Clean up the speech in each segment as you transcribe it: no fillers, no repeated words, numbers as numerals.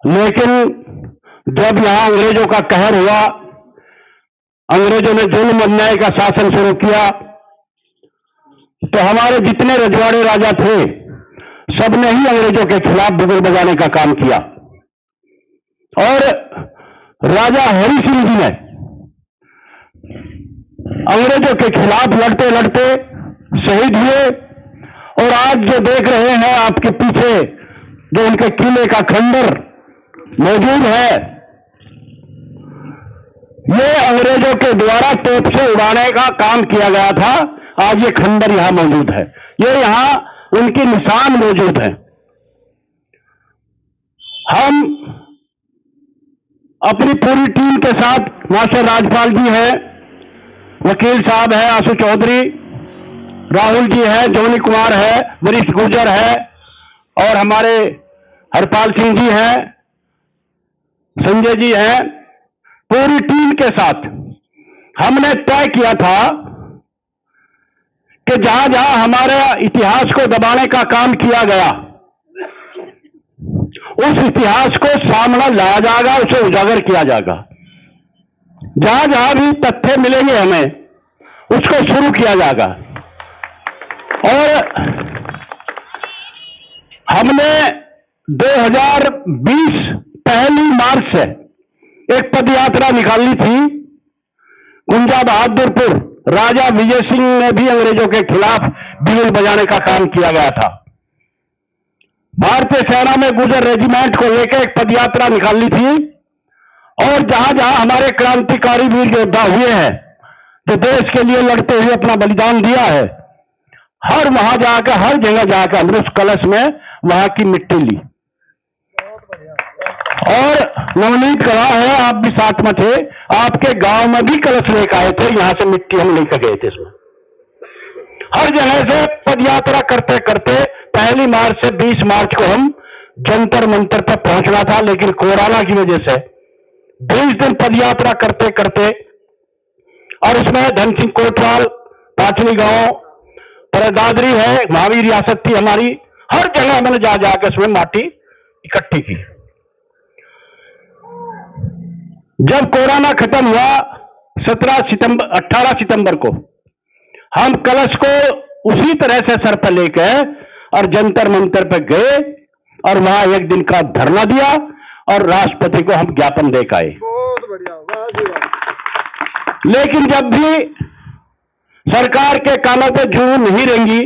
लेकिन जब यहां अंग्रेजों का कहर हुआ, अंग्रेजों ने जुल्म अन्याय का शासन शुरू किया, तो हमारे जितने रजवाड़े राजा थे सबने ही अंग्रेजों के खिलाफ बुगुल बजाने का काम किया। और राजा हरि सिंह जी ने अंग्रेजों के खिलाफ लड़ते लड़ते शहीद हुए। और आज जो देख रहे हैं आपके पीछे, जो उनके किले का खंडर मौजूद है, ये अंग्रेजों के द्वारा तोप से उड़ाने का काम किया गया था। आज ये खंडर यहां मौजूद है, ये यहां उनकी निशान मौजूद है। हम अपनी पूरी टीम के साथ, मास्टर राजपाल जी हैं, वकील साहब है आशु चौधरी, राहुल जी है, जोनी कुमार है, वरिष्ठ गुर्जर है, और हमारे हरपाल सिंह जी हैं, संजय जी हैं, पूरी टीम के साथ हमने तय किया था कि जहां जहां हमारे इतिहास को दबाने का काम किया गया, उस इतिहास को सामने लाया जाएगा, उसे उजागर किया जाएगा। जहां जहां भी तथ्य मिलेंगे हमें, उसको शुरू किया जाएगा। और हमने 2020 पहली मार्च से एक पदयात्रा निकाली थी गुंजा बहादुरपुर। राजा विजय सिंह ने भी अंग्रेजों के खिलाफ बिगुल बजाने का काम किया गया था। भारतीय सेना में गुर्जर रेजिमेंट को लेकर एक पदयात्रा निकाली थी, और जहां जहां हमारे क्रांतिकारी वीर योद्धा हुए हैं, जो देश के लिए लड़ते हुए अपना बलिदान दिया है, हर वहां जाकर, हर जगह जाकर हमने उस कलश में वहां की मिट्टी ली। और नवनीत गवाह है, आप भी साथ में थे, आपके गांव में भी कलश लेकर आए थे, यहां से मिट्टी हम लेकर गए थे। इसमें हर जगह से पदयात्रा करते करते पहली मार्च से 20 मार्च को हम जंतर मंतर पर पहुंचना था, लेकिन कोरोना की वजह से 20 दिन पदयात्रा करते करते, और उसमें धन सिंह कोतवाल, पांचवी गांव, दादरी है, महावीर रियासत थी हमारी, हर जगह हमने जा जाकर उसमें माटी इकट्ठी की। जब कोरोना खत्म हुआ 18 सितंबर को, हम कलश को उसी तरह से सर पर लेकर और जंतर मंतर पर गए, और वहां एक दिन का धरना दिया, और राष्ट्रपति को हम ज्ञापन देकर आए। बहुत बढ़िया, वाह जी वाह। लेकिन जब भी सरकार के कानों पे जू नहीं रहेंगी,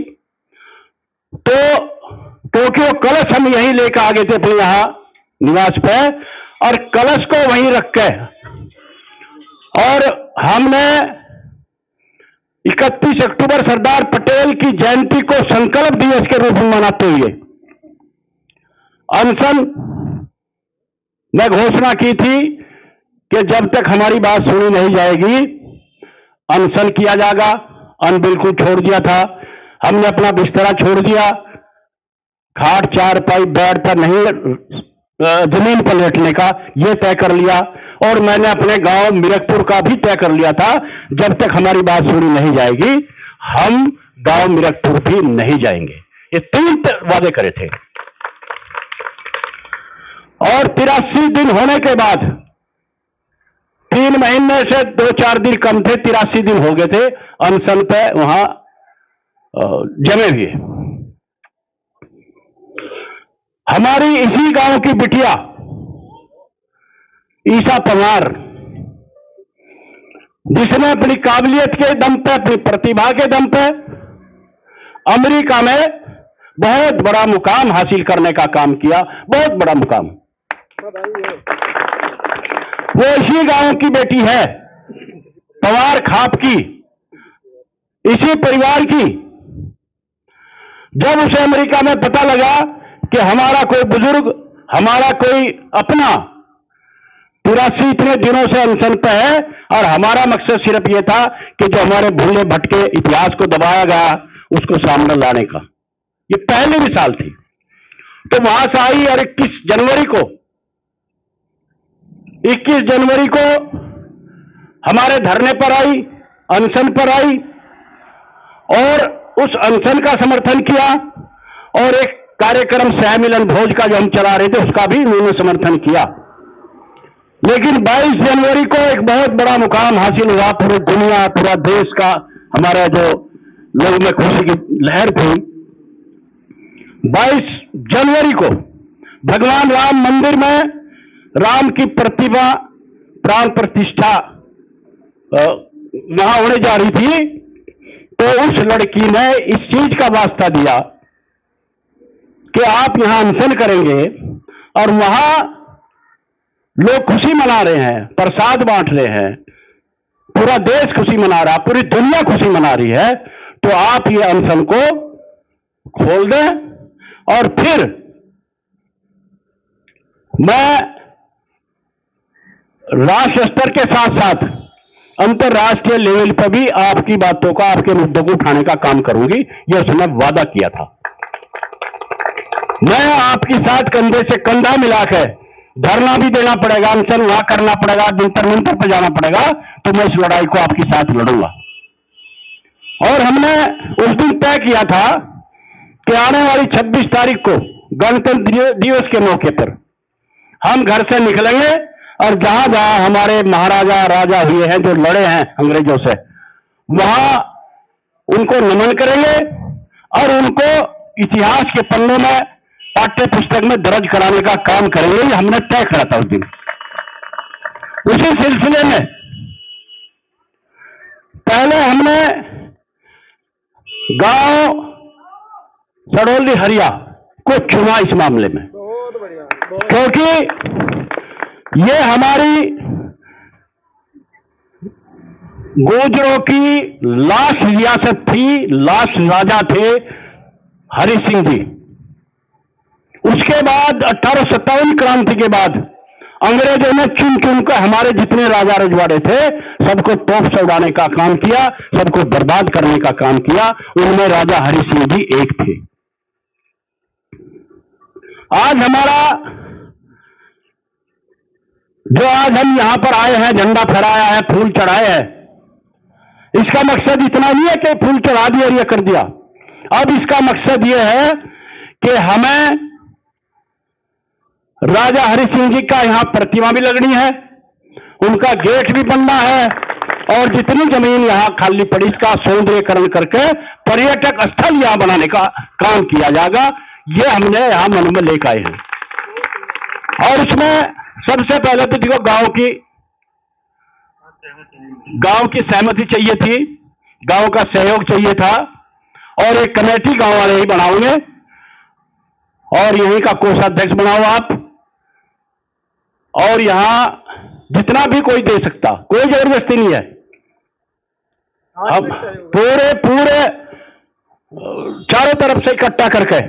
तो क्योंकि वो कलश हम यहीं लेकर आ गए थे अपने यहां निवास पे, और कलश को वहीं रख के, और हमने 31 अक्टूबर सरदार पटेल की जयंती को संकल्प दिवस के रूप में मनाते हुए अनशन में घोषणा की थी कि जब तक हमारी बात सुनी नहीं जाएगी अनशन किया जाएगा। अन्न बिल्कुल छोड़ दिया था, हमने अपना बिस्तरा छोड़ दिया, खाट चारपाई बेड पर नहीं, जमीन पर लेटने का यह तय कर लिया। और मैंने अपने गांव मिरकपुर का भी तय कर लिया था, जब तक हमारी बात सुनी नहीं जाएगी हम गांव मिरकपुर भी नहीं जाएंगे। ये 3 वादे करे थे। और 83 दिन होने के बाद, 3 महीने से 2-4 दिन कम थे, 83 दिन हो गए थे अनशन पे वहां जमे हुए। हमारी इसी गांव की बिटिया ईशा पंवार, जिसने अपनी काबिलियत के दम पे, अपनी प्रतिभा के दम पे अमेरिका में बहुत बड़ा मुकाम हासिल करने का काम किया, बहुत बड़ा मुकाम। वो इसी गांव की बेटी है, पंवार खाप की, इसी परिवार की। जब उसे अमेरिका में पता लगा कि हमारा कोई बुजुर्ग, हमारा कोई अपना 83 इतने दिनों से अनशन पे है, और हमारा मकसद सिर्फ यह था कि जो हमारे भूले भटके इतिहास को दबाया गया उसको सामने लाने का, ये पहली मिसाल थी। तो वहां से आई, और 21 जनवरी को हमारे धरने पर आई, अनशन पर आई, और उस अनशन का समर्थन किया, और एक कार्यक्रम सह मिलन भोज का जो हम चला रहे थे उसका भी इन्होंने समर्थन किया। लेकिन 22 जनवरी को एक बहुत बड़ा मुकाम हासिल हुआ, पूरी दुनिया, पूरा देश का, हमारा जो लोग में खुशी की लहर थी। 22 जनवरी को भगवान राम मंदिर में राम की प्रतिमा प्राण प्रतिष्ठा वहां होने जा रही थी, तो उस लड़की ने इस चीज का वास्ता दिया कि आप यहां अनशन करेंगे, और वहां लोग खुशी मना रहे हैं, प्रसाद बांट रहे हैं, पूरा देश खुशी मना रहा है, पूरी दुनिया खुशी मना रही है, तो आप ये अनशन को खोल दें। और फिर मैं राष्ट्र स्तर के साथ साथ अंतर्राष्ट्रीय लेवल पर भी आपकी बातों का, आपके मुद्दों को उठाने का काम करूंगी, यह उसने वादा किया था। मैं आपके साथ कंधे से कंधा मिलाकर, धरना भी देना पड़ेगा, अनशन वहां करना पड़ेगा, जंतर मंतर पर जाना पड़ेगा, तो मैं इस लड़ाई को आपके साथ लड़ूंगा। और हमने उस दिन तय किया था कि आने वाली 26 तारीख को गणतंत्र दिवस के मौके पर हम घर से निकलेंगे और जहां जहां हमारे महाराजा राजा हुए हैं, जो लड़े हैं अंग्रेजों से, वहां उनको नमन करेंगे और उनको इतिहास के पन्नों में, पाठ्य पुस्तक में दर्ज कराने का काम करेंगे। ये हमने तय करा था उस दिन। उसी सिलसिले में पहले हमने गांव सड़ोली हरिया को चुना इस मामले में, क्योंकि ये हमारी गुर्जरों की लास्ट रियासत थी, लास्ट राजा थे हरि सिंह जी। उसके बाद 1857 क्रांति के बाद अंग्रेजों ने चुन चुन कर हमारे जितने राजा रजवाड़े थे सबको तोप से उड़ाने का काम किया, सबको बर्बाद करने का काम किया। उनमें राजा हरि सिंह जी एक थे। आज हमारा जो आज हम यहां पर आए हैं, झंडा फहराया है, फूल चढ़ाए हैं, इसका मकसद इतना नहीं है कि फूल चढ़ा दिया और यह कर दिया। अब इसका मकसद यह है कि हमें राजा हरि सिंह जी का यहां प्रतिमा भी लगनी है, उनका गेट भी बनना है, और जितनी जमीन यहां खाली पड़ी इसका सौंदर्यीकरण करके पर्यटक स्थल यहां बनाने का काम किया जाएगा। यह हमने यहां मन में लेकर आए हैं। और इसमें सबसे पहले तो देखो गांव की सहमति चाहिए थी, गांव का सहयोग चाहिए था, और एक कमेटी गांव वाले ही बनाओगे और यहीं का कोषाध्यक्ष बनाओ आप। और यहां जितना भी कोई दे सकता, कोई जबरदस्ती नहीं है। अब पूरे चारों तरफ से इकट्ठा करके